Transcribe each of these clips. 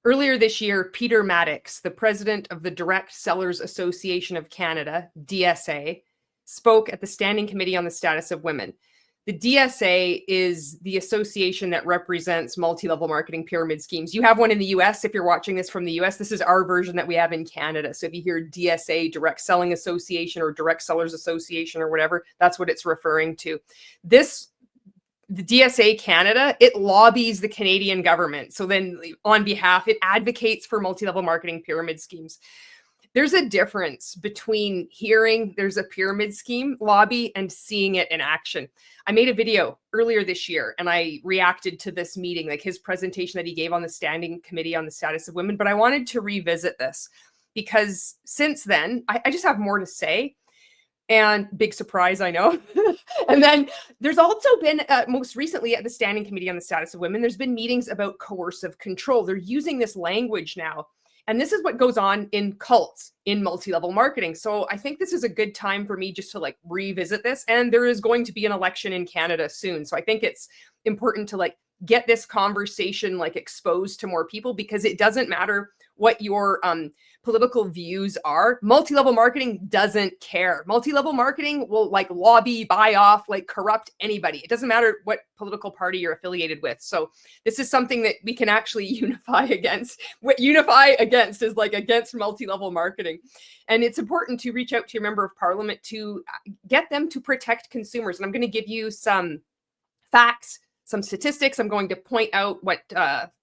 Earlier this year, Peter Maddox, the president of the Direct Sellers Association of Canada, DSA, spoke at the Standing Committee on the Status of Women. The DSA is the association that represents multi-level marketing pyramid schemes. You have one in the US. If you're watching this from the US, this is our version that we have in Canada. So if you hear DSA, Direct Selling Association, or Direct Sellers Association, or whatever, that's what it's referring to. The DSA Canada, it lobbies the Canadian government. So then on behalf, it advocates for multi-level marketing pyramid schemes. There's a difference between hearing there's a pyramid scheme lobby and seeing it in action. I made a video earlier this year and I reacted to this meeting, like his presentation that he gave on the Standing Committee on the Status of Women, but I wanted to revisit this because since then, I just have more to say. And big surprise, I know. And then there's also been, most recently at the Standing Committee on the Status of Women, there's been meetings about coercive control. They're using this language now. And this is what goes on in cults, in multi-level marketing. So I think this is a good time for me just to like revisit this. And there is going to be an election in Canada soon. So I think it's important to like get this conversation like exposed to more people, because it doesn't matter what your political views are. Multi-level marketing doesn't care. Multi-level marketing will like lobby, buy off, like corrupt anybody. It doesn't matter what political party you're affiliated with. So this is something that we can actually unify against. What unify against is like against multi-level marketing. And it's important to reach out to your member of parliament to get them to protect consumers. And I'm going to give you some facts, some statistics. I'm going to point out what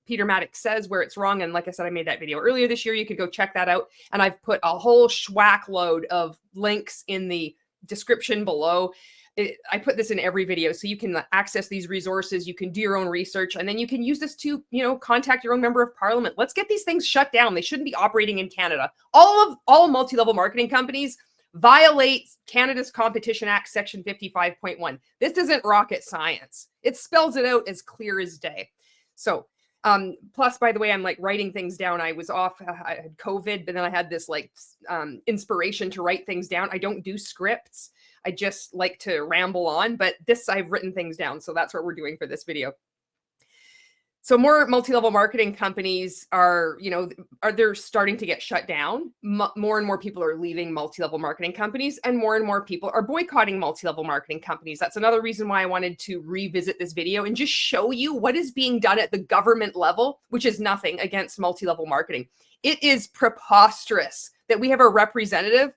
Peter Maddox says, where it's wrong. And like I said, I made that video earlier this year. You could go check that out. And I've put a whole schwack load of links in the description below. I put this in every video, so you can access these resources. You can do your own research, and then you can use this to, contact your own member of parliament. Let's get these things shut down. They shouldn't be operating in Canada. All multi-level marketing companies violate Canada's Competition Act, Section 55.1. This isn't rocket science. It spells it out as clear as day. So, plus, by the way, I'm like writing things down. I was off, I had COVID, but then I had this like inspiration to write things down. I don't do scripts. I just like to ramble on, but this, I've written things down. So that's what we're doing for this video. So more multi-level marketing companies are, they're starting to get shut down. More and more people are leaving multi-level marketing companies, and more people are boycotting multi-level marketing companies. That's another reason why I wanted to revisit this video and just show you what is being done at the government level, which is nothing against multi-level marketing. It is preposterous that we have a representative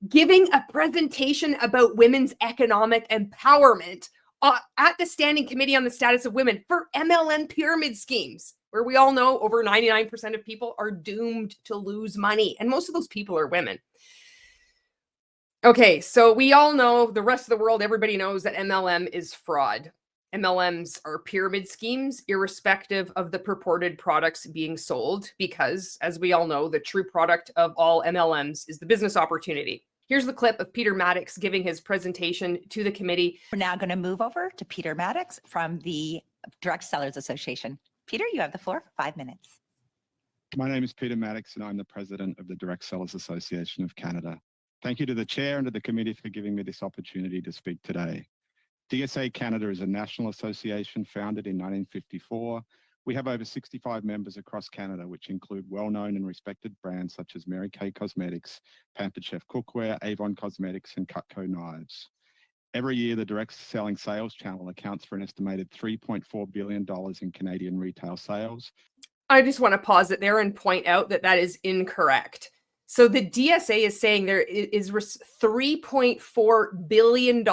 giving a presentation about women's economic empowerment at the Standing Committee on the Status of Women for MLM pyramid schemes, where we all know over 99% of people are doomed to lose money. And most of those people are women. Okay, so we all know, the rest of the world, everybody knows that MLM is fraud. MLMs are pyramid schemes, irrespective of the purported products being sold, because, as we all know, the true product of all MLMs is the business opportunity. Here's the clip of Peter Maddox giving his presentation to the committee. We're now going to move over to Peter Maddox from the Direct Sellers Association. Peter, you have the floor for 5 minutes. My name is Peter Maddox, and I'm the president of the Direct Sellers Association of Canada. Thank you to the chair and to the committee for giving me this opportunity to speak today. DSA Canada is a national association founded in 1954. We have over 65 members across Canada, which include well-known and respected brands such as Mary Kay Cosmetics, Pampered Chef Cookware, Avon Cosmetics, and Cutco Knives. Every year, the direct selling sales channel accounts for an estimated $3.4 billion in Canadian retail sales. I just want to pause it there and point out that that is incorrect. So the DSA is saying there is $3.4 billion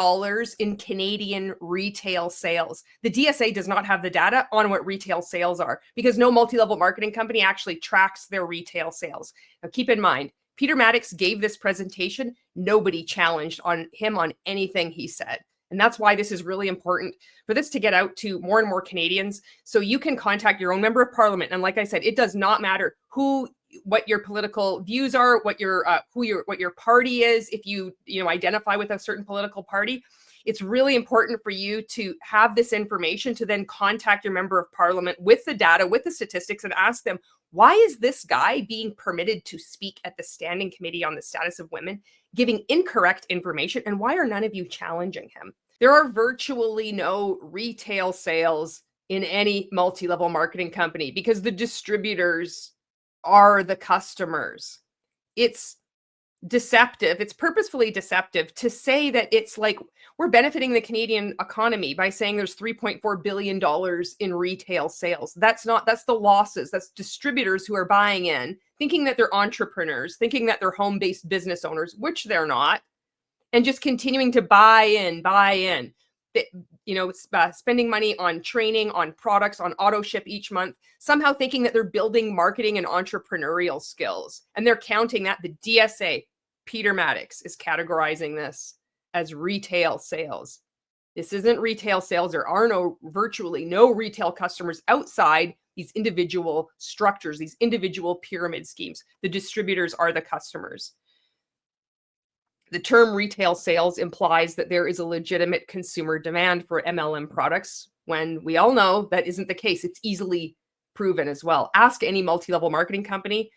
in Canadian retail sales. The DSA does not have the data on what retail sales are, because no multi-level marketing company actually tracks their retail sales. Now keep in mind, Peter Maddox gave this presentation. Nobody challenged him on anything he said. And that's why this is really important for this to get out to more and more Canadians. So you can contact your own member of parliament. And like I said, it does not matter what your political views are, what your party is. If you identify with a certain political party, it's really important for you to have this information to then contact your member of parliament with the data, with the statistics, and ask them, why is this guy being permitted to speak at the Standing Committee on the Status of Women, giving incorrect information, and why are none of you challenging him? There are virtually no retail sales in any multi-level marketing company because the distributors are the customers. It's deceptive. It's purposefully deceptive to say that it's like we're benefiting the Canadian economy by saying there's $3.4 billion in retail sales. That's the losses. That's distributors who are buying in, thinking that they're entrepreneurs, thinking that they're home-based business owners, which they're not, and just continuing to buy in. Spending money on training, on products, on auto ship each month, somehow thinking that they're building marketing and entrepreneurial skills. And they're counting that. The DSA, Peter Maddox, is categorizing this as retail sales. This isn't retail sales. There are virtually no retail customers outside these individual structures, these individual pyramid schemes. The distributors are the customers. The term retail sales implies that there is a legitimate consumer demand for MLM products when we all know that isn't the case. It's easily proven as well. Ask any multi-level marketing company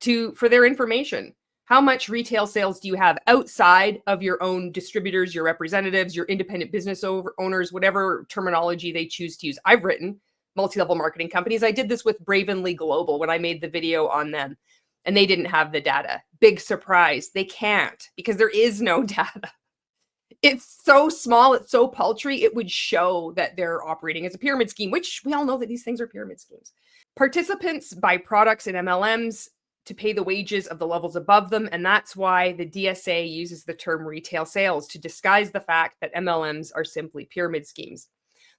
for their information. How much retail sales do you have outside of your own distributors, your representatives, your independent business owners, whatever terminology they choose to use? I've written multi-level marketing companies. I did this with Bravenly Global when I made the video on them. And they didn't have the data. Big surprise. They can't because there is no data. It's so small. It's so paltry. It would show that they're operating as a pyramid scheme, which we all know that these things are pyramid schemes. Participants buy products in MLMs to pay the wages of the levels above them. And that's why the DSA uses the term retail sales to disguise the fact that MLMs are simply pyramid schemes.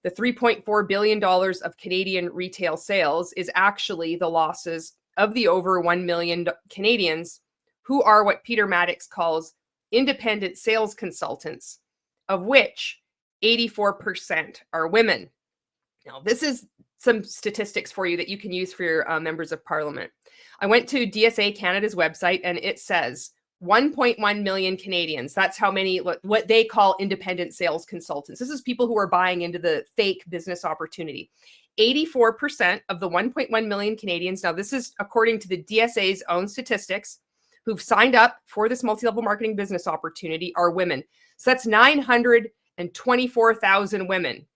The $3.4 billion of Canadian retail sales is actually the losses of the over 1 million Canadians who are what Peter Maddox calls independent sales consultants, of which 84% are women. Now, this is some statistics for you that you can use for your members of parliament. I went to DSA Canada's website and it says 1.1 million Canadians. That's how many, what they call independent sales consultants. This is people who are buying into the fake business opportunity. 84% of the 1.1 million Canadians, now this is according to the DSA's own statistics, who've signed up for this multi-level marketing business opportunity are women. So that's 924,000 women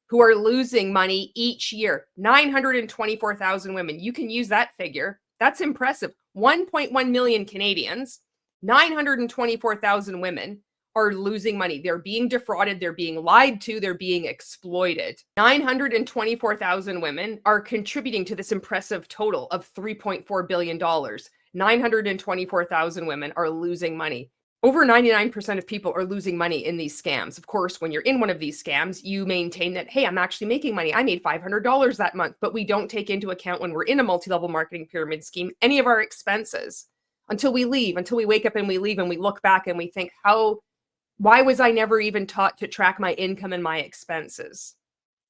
who are losing money each year. 924,000 women. You can use that figure. That's impressive. 1.1 million Canadians, 924,000 women are losing money. They're being defrauded. They're being lied to. They're being exploited. 924,000 women are contributing to this impressive total of $3.4 billion. 924,000 women are losing money. Over 99% of people are losing money in these scams. Of course, when you're in one of these scams, you maintain that, hey, I'm actually making money. I made $500 that month, but we don't take into account when we're in a multi-level marketing pyramid scheme, any of our expenses until we leave, until we wake up and we leave and we look back and we think, why was I never even taught to track my income and my expenses?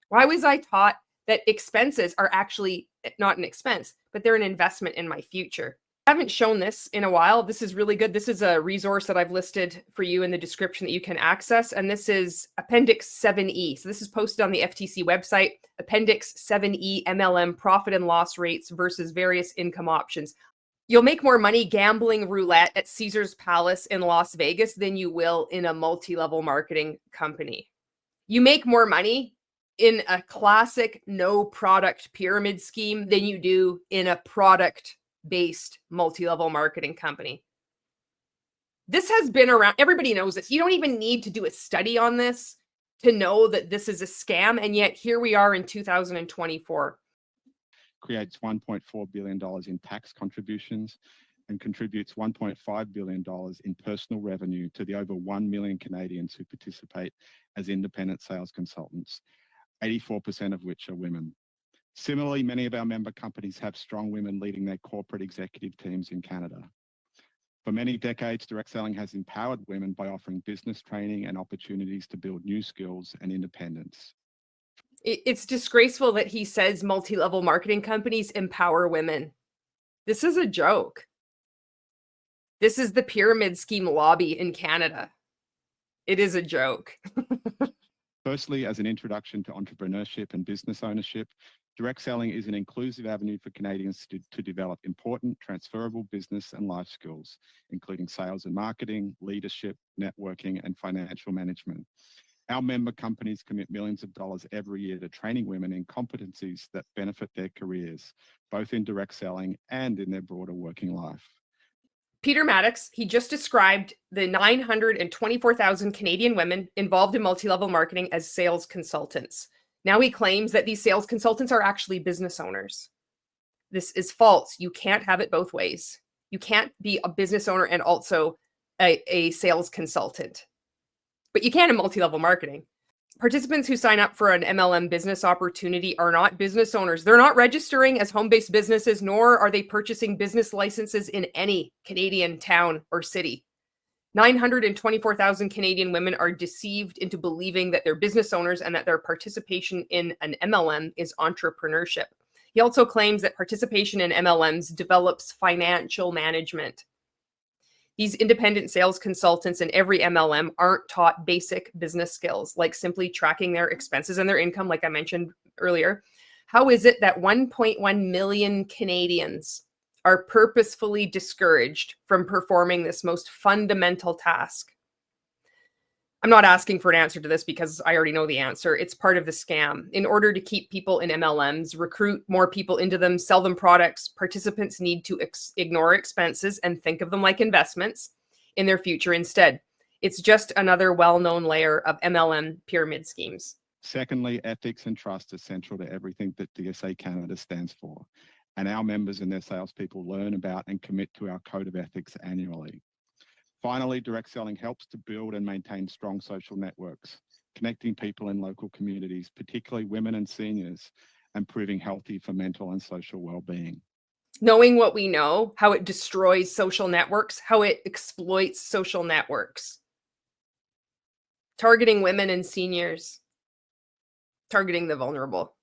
Why was I taught that expenses are actually not an expense, but they're an investment in my future? I haven't shown this in a while. This is really good. This is a resource that I've listed for you in the description that you can access. And this is Appendix 7E. So this is posted on the FTC website, Appendix 7E MLM Profit and Loss Rates versus Various Income Options. You'll make more money gambling roulette at Caesar's Palace in Las Vegas than you will in a multi-level marketing company. You make more money in a classic no product pyramid scheme than you do in a product-based multi-level marketing company. This has been around. Everybody knows this. You don't even need to do a study on this to know that this is a scam. And yet here we are in 2024. Creates $1.4 billion in tax contributions and contributes $1.5 billion in personal revenue to the over 1 million Canadians who participate as independent sales consultants, 84% of which are women. Similarly, many of our member companies have strong women leading their corporate executive teams in Canada. For many decades, direct selling has empowered women by offering business training and opportunities to build new skills and independence. It's disgraceful that he says multi-level marketing companies empower women. This is a joke. This is the pyramid scheme lobby in Canada. It is a joke. Firstly, as an introduction to entrepreneurship and business ownership, direct selling is an inclusive avenue for Canadians to develop important transferable business and life skills, including sales and marketing, leadership, networking, and financial management. Our member companies commit millions of dollars every year to training women in competencies that benefit their careers, both in direct selling and in their broader working life. Peter Maddox, he just described the 924,000 Canadian women involved in multi-level marketing as sales consultants. Now he claims that these sales consultants are actually business owners. This is false. You can't have it both ways. You can't be a business owner and also a sales consultant. But you can in multi-level marketing. Participants who sign up for an MLM business opportunity are not business owners. They're not registering as home-based businesses, nor are they purchasing business licenses in any Canadian town or city. 924,000 Canadian women are deceived into believing that they're business owners and that their participation in an MLM is entrepreneurship. He also claims that participation in MLMs develops financial management. These independent sales consultants in every MLM aren't taught basic business skills, like simply tracking their expenses and their income, like I mentioned earlier. How is it that 1.1 million Canadians are purposefully discouraged from performing this most fundamental task? I'm not asking for an answer to this because I already know the answer. It's part of the scam. In order to keep people in MLMs, recruit more people into them, sell them products, participants need to ignore expenses and think of them like investments in their future instead. It's just another well-known layer of MLM pyramid schemes. Secondly, ethics and trust are central to everything that DSA Canada stands for, and our members and their salespeople learn about and commit to our code of ethics annually. Finally, direct selling helps to build and maintain strong social networks, connecting people in local communities, particularly women and seniors, and proving healthy for mental and social well-being. Knowing what we know, how it destroys social networks, how it exploits social networks, targeting women and seniors, targeting the vulnerable.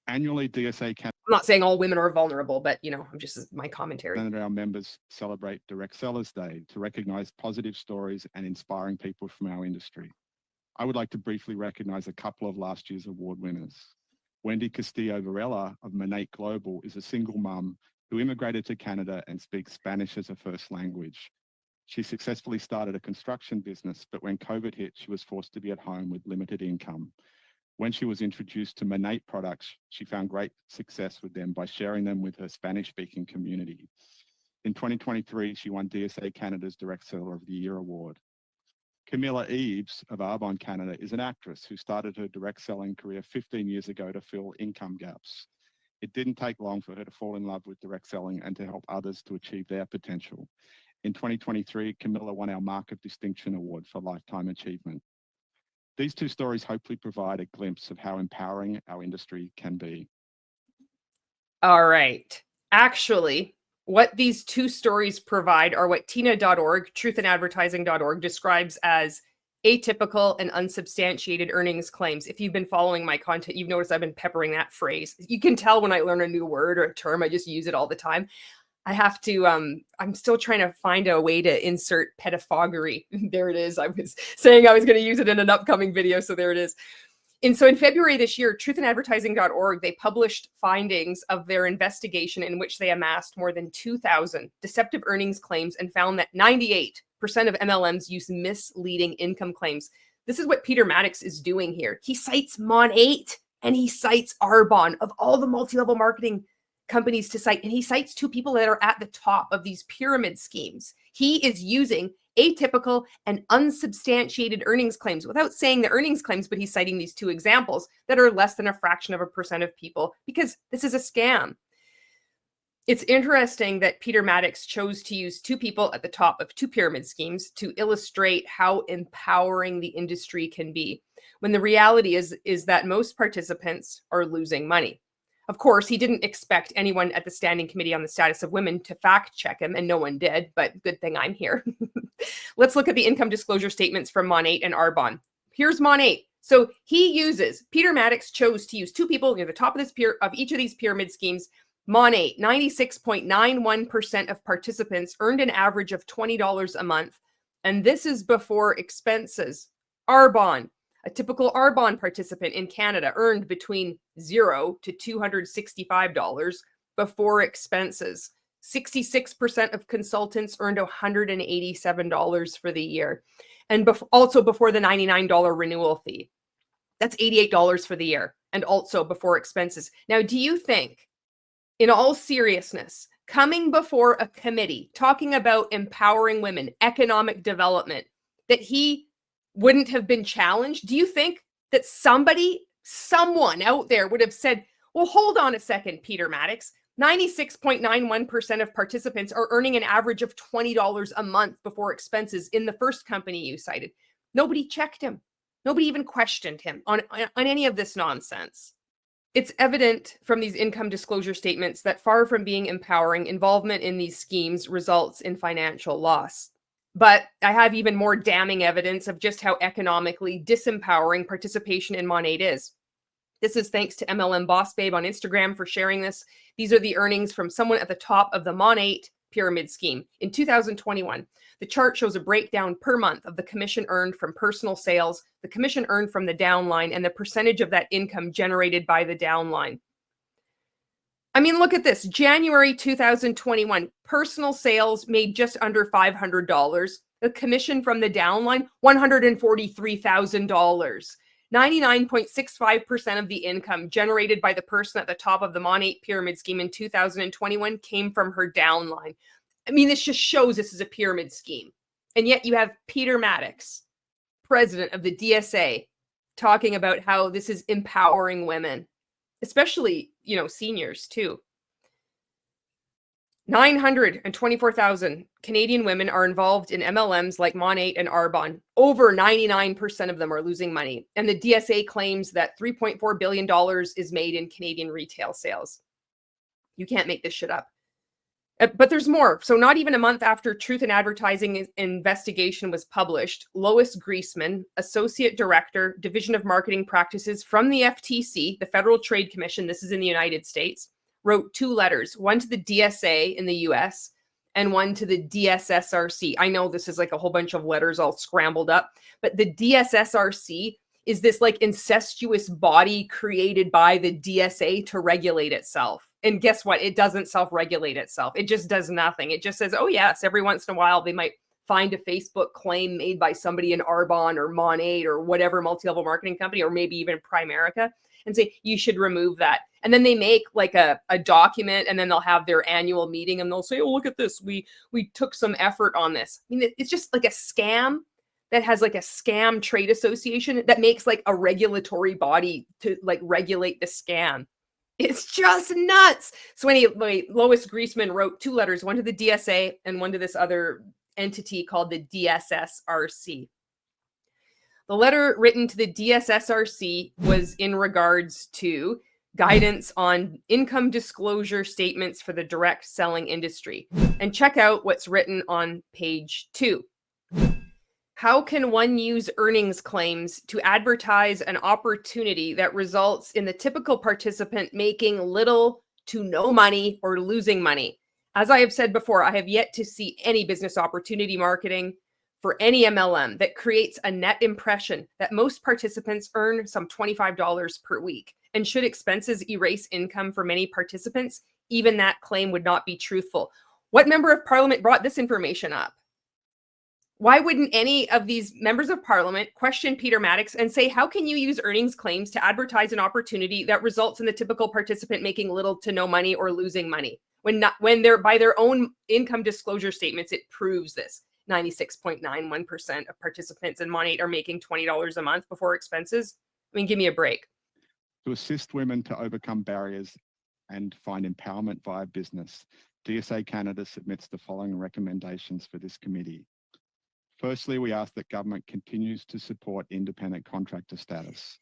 Annually, DSA Canada, I'm not saying all women are vulnerable, but I'm just my commentary. and our members celebrate Direct Sellers Day to recognize positive stories and inspiring people from our industry. I would like to briefly recognize a couple of last year's award winners. Wendy Castillo Varela of Monate Global is a single mum who immigrated to Canada and speaks Spanish as a first language. She successfully started a construction business, but when COVID hit, she was forced to be at home with limited income. When she was introduced to Monate products, she found great success with them by sharing them with her Spanish-speaking community. In 2023, she won DSA Canada's Direct Seller of the Year award. Camilla Eves of Arbonne, Canada is an actress who started her direct selling career 15 years ago to fill income gaps. It didn't take long for her to fall in love with direct selling and to help others to achieve their potential. In 2023, Camilla won our Mark of Distinction Award for Lifetime Achievement. These two stories hopefully provide a glimpse of how empowering our industry can be. All right. Actually, what these two stories provide are what TINA.org, truthandadvertising.org, describes as atypical and unsubstantiated earnings claims. If you've been following my content, you've noticed I've been peppering that phrase. You can tell when I learn a new word or a term, I just use it all the time. I have to, I'm still trying to find a way to insert pedophagy. There it is. I was saying I was going to use it in an upcoming video, so there it is. And so in February this year, truthandadvertising.org, they published findings of their investigation in which they amassed more than 2,000 deceptive earnings claims and found that 98% of MLMs use misleading income claims. This is what Peter Maddox is doing here. He cites Monate and he cites Arbonne, of all the multi-level marketing companies to cite, and he cites two people that are at the top of these pyramid schemes. He is using atypical and unsubstantiated earnings claims without saying the earnings claims, but he's citing these two examples that are less than a fraction of a percent of people because this is a scam. It's interesting that Peter Maddox chose to use two people at the top of two pyramid schemes to illustrate how empowering the industry can be, when the reality is that most participants are losing money. Of course, he didn't expect anyone at the Standing Committee on the Status of Women to fact check him, and no one did, but good thing I'm here. Let's look at the income disclosure statements from Monate and Arbonne. Here's Monate. So Peter Maddox chose to use two people near the top of of each of these pyramid schemes. Monate, 96.91% of participants earned an average of $20 a month, and this is before expenses. Arbonne, a typical Arbonne participant in Canada, earned between $0 to $265 before expenses. 66% of consultants earned $187 for the year. And also before the $99 renewal fee. That's $88 for the year, and also before expenses. Now, do you think, in all seriousness, coming before a committee talking about empowering women, economic development, that he wouldn't have been challenged? Do you think that someone out there would have said, well, hold on a second, Peter Maddox, 96.91% of participants are earning an average of $20 a month before expenses in the first company you cited. Nobody checked him. Nobody even questioned him on any of this nonsense. It's evident from these income disclosure statements that far from being empowering, involvement in these schemes results in financial loss. But I have even more damning evidence of just how economically disempowering participation in Monate is. This is thanks to MLM Boss Babe on Instagram for sharing this. These are the earnings from someone at the top of the Monate pyramid scheme. In 2021, the chart shows a breakdown per month of the commission earned from personal sales, the commission earned from the downline, and the percentage of that income generated by the downline. I mean, look at this. January 2021, personal sales made just under $500. The commission from the downline, $143,000. 99.65% of the income generated by the person at the top of the Monate pyramid scheme in 2021 came from her downline. I mean, this just shows this is a pyramid scheme. And yet you have Peter Maddox, president of the DSA, talking about how this is empowering women, especially, seniors too. 924,000 Canadian women are involved in MLMs like Monate and Arbonne. Over 99% of them are losing money. And the DSA claims that $3.4 billion is made in Canadian retail sales. You can't make this shit up. But there's more. So not even a month after Truth in Advertising investigation was published, Lois Griesman, Associate Director, Division of Marketing Practices from the FTC, the Federal Trade Commission, this is in the United States, wrote 2 letters, one to the DSA in the US and one to the DSSRC. I know this is like a whole bunch of letters all scrambled up, but the DSSRC is this like incestuous body created by the DSA to regulate itself. And guess what? It doesn't self-regulate itself. It just does nothing. It just says, oh yes, every once in a while they might find a Facebook claim made by somebody in Arbonne or Monate or whatever multi-level marketing company, or maybe even Primerica, and say, you should remove that. And then they make like a document, and then they'll have their annual meeting and they'll say, oh, look at this. We took some effort on this. I mean, it's just like a scam that has like a scam trade association that makes like a regulatory body to like regulate the scam. It's just nuts. So anyway, Lois Griesman wrote 2 letters, one to the DSA and one to this other entity called the DSSRC. The letter written to the DSSRC was in regards to guidance on income disclosure statements for the direct selling industry. And check out what's written on page 2. How can one use earnings claims to advertise an opportunity that results in the typical participant making little to no money or losing money? As I have said before, I have yet to see any business opportunity marketing for any MLM that creates a net impression that most participants earn some $25 per week. And should expenses erase income for many participants, even that claim would not be truthful. What member of parliament brought this information up? Why wouldn't any of these members of parliament question Peter Maddox and say, how can you use earnings claims to advertise an opportunity that results in the typical participant making little to no money or losing money? When they're by their own income disclosure statements, it proves this. 96.91% of participants in Monate are making $20 a month before expenses. I mean, give me a break. To assist women to overcome barriers and find empowerment via business, DSA Canada submits the following recommendations for this committee. Firstly, we ask that government continues to support independent contractor status.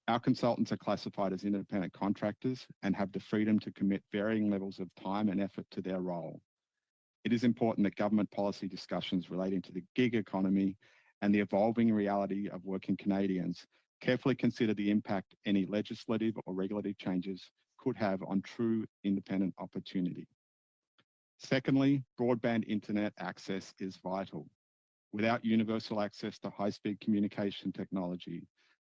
Our consultants are classified as independent contractors and have the freedom to commit varying levels of time and effort to their role. It is important that government policy discussions relating to the gig economy and the evolving reality of working Canadians carefully consider the impact any legislative or regulatory changes could have on true independent opportunity. Secondly, broadband internet access is vital. Without universal access to high-speed communication technology,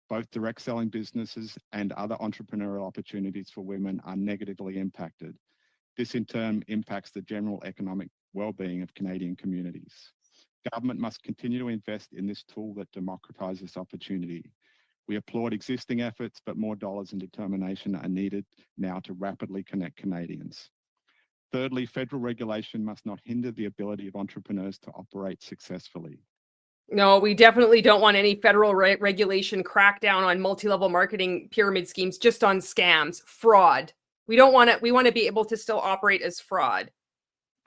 both direct selling businesses and other entrepreneurial opportunities for women are negatively impacted. This in turn impacts the general economic well-being of Canadian communities. Government must continue to invest in this tool that democratises opportunity. We applaud existing efforts, but more dollars and determination are needed now to rapidly connect Canadians. Thirdly, federal regulation must not hinder the ability of entrepreneurs to operate successfully. No, we definitely don't want any federal regulation crackdown on multi-level marketing pyramid schemes just on scams, fraud. We don't want it. We want to be able to still operate as fraud.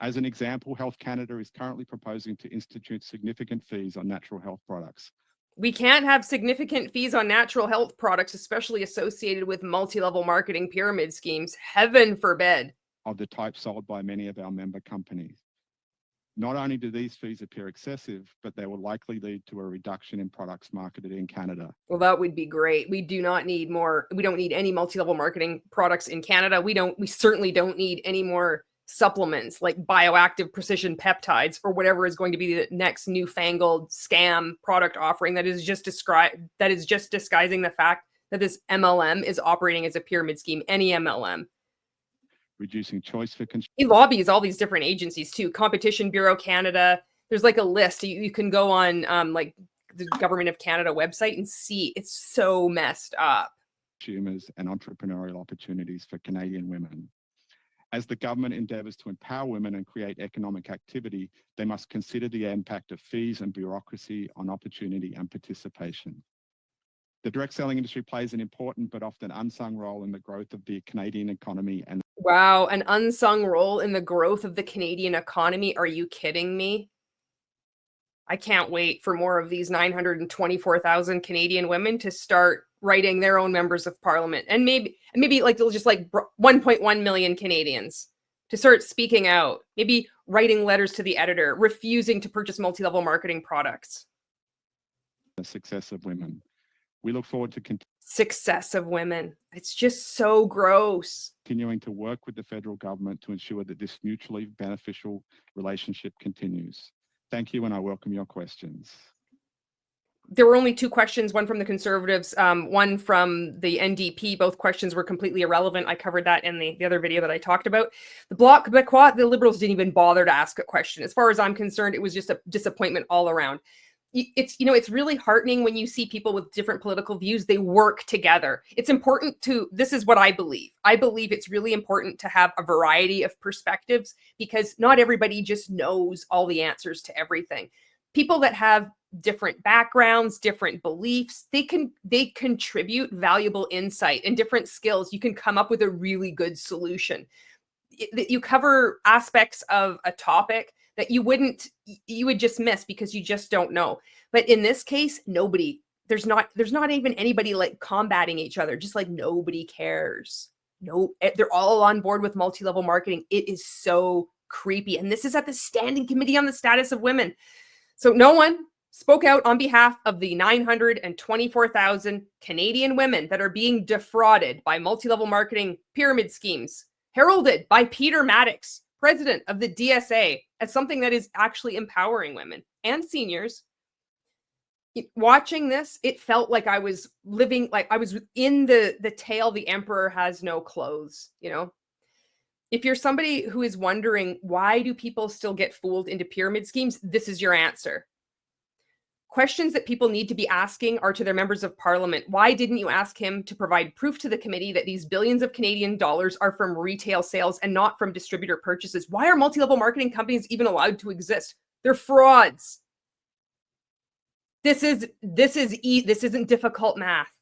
As an example, Health Canada is currently proposing to institute significant fees on natural health products. We can't have significant fees on natural health products, especially associated with multi-level marketing pyramid schemes. Heaven forbid. Of the type sold by many of our member companies. Not only do these fees appear excessive, but they will likely lead to a reduction in products marketed in Canada. Well, that would be great. We do not need more. We don't need any multi-level marketing products in Canada. We certainly don't need any more supplements like bioactive precision peptides or whatever is going to be the next newfangled scam product offering that is just disguising the fact that this MLM is operating as a pyramid scheme, any MLM. Reducing choice for consumers. He lobbies all these different agencies too. Competition Bureau Canada. There's like a list. You can go on like the Government of Canada website and see. It's so messed up. Consumers and entrepreneurial opportunities for Canadian women. As the government endeavours to empower women and create economic activity, they must consider the impact of fees and bureaucracy on opportunity and participation. The direct selling industry plays an important but often unsung role in the growth of the Canadian economy. And wow, an unsung role in the growth of the Canadian economy. Are you kidding me? I can't wait for more of these 924,000 Canadian women to start writing their own members of parliament. And maybe like they'll just like 1.1 million Canadians to start speaking out, maybe writing letters to the editor, refusing to purchase multi-level marketing products. The success of women. We look forward to success of women. It's just so gross. Continuing to work with the federal government to ensure that this mutually beneficial relationship continues. Thank you, and I welcome your questions. There were only two questions, one from the Conservatives, one from the NDP. Both questions were completely irrelevant. I covered that in the other video that I talked about. The Bloc Québécois, the Liberals didn't even bother to ask a question. As far as I'm concerned, it was just a disappointment all around. It's really heartening when you see people with different political views, they work together. It's important to, this is what I believe. I believe it's really important to have a variety of perspectives because not everybody just knows all the answers to everything. People that have different backgrounds, different beliefs, they contribute valuable insight and different skills. You can come up with a really good solution. You cover aspects of a topic that you would just miss because you just don't know. But in this case, there's not even anybody like combating each other, just like nobody cares. No, they're all on board with multi-level marketing. It is so creepy. And this is at the Standing Committee on the Status of Women. So no one spoke out on behalf of the 924,000 Canadian women that are being defrauded by multi-level marketing pyramid schemes, heralded by Peter Maddox, president of the DSA, as something that is actually empowering women and seniors. Watching this, it felt like I was living, like I was in the tale, The Emperor Has No Clothes, you know? If you're somebody who is wondering, why do people still get fooled into pyramid schemes? This is your answer. Questions that people need to be asking are to their members of parliament. Why didn't you ask him to provide proof to the committee that these billions of Canadian dollars are from retail sales and not from distributor purchases? Why are multi-level marketing companies even allowed to exist? They're frauds. This isn't difficult math.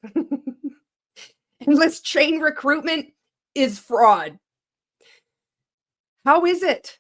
Enlist train recruitment is fraud. How is it?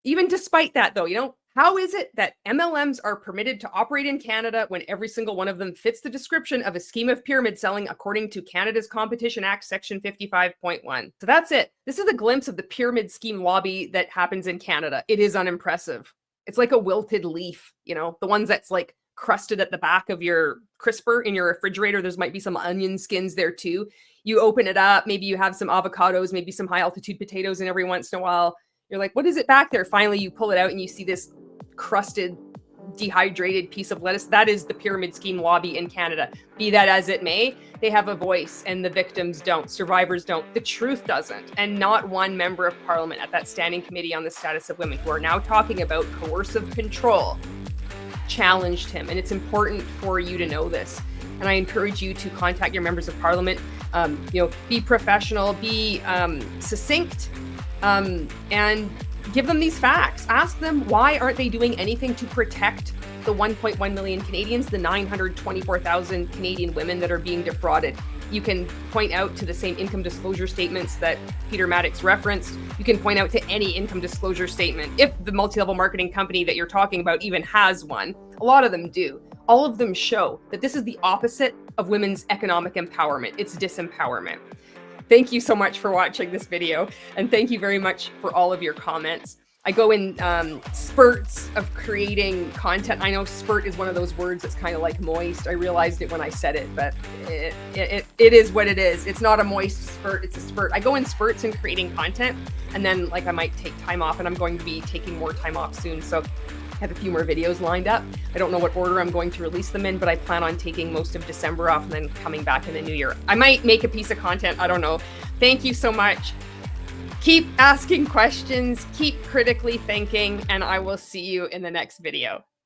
Even despite that, though, how is it that MLMs are permitted to operate in Canada when every single one of them fits the description of a scheme of pyramid selling according to Canada's Competition Act, Section 55.1? So that's it. This is a glimpse of the pyramid scheme lobby that happens in Canada. It is unimpressive. It's like a wilted leaf, the ones that's like crusted at the back of your crisper in your refrigerator. There's might be some onion skins there too. You open it up, maybe you have some avocados, maybe some high altitude potatoes, and every once in a while, you're like, what is it back there? Finally, you pull it out and you see this crusted dehydrated piece of lettuce. That is the pyramid scheme lobby in Canada. Be that as it may, they have a voice and the victims don't, survivors don't, the truth doesn't. And not one member of parliament at that standing committee on the status of women, who are now talking about coercive control, challenged him. And it's important for you to know this. And I encourage you to contact your members of parliament. Be professional, be succinct, and give them these facts. Ask them, why aren't they doing anything to protect the 1.1 million Canadians, the 924,000 Canadian women that are being defrauded? You can point out to the same income disclosure statements that Peter Maddox referenced. You can point out to any income disclosure statement. If the multi-level marketing company that you're talking about even has one, a lot of them do. All of them show that this is the opposite of women's economic empowerment. It's disempowerment. Thank you so much for watching this video, and thank you very much for all of your comments. I go in spurts of creating content. I know spurt is one of those words that's kind of like moist. I realized it when I said it, but it is what it is. It's not a moist spurt, it's a spurt. I go in spurts in creating content, and then I might take time off, and I'm going to be taking more time off soon. So I have a few more videos lined up. I don't know what order I'm going to release them in, but I plan on taking most of December off and then coming back in the new year. I might make a piece of content, I don't know. Thank you so much. Keep asking questions, keep critically thinking, and I will see you in the next video.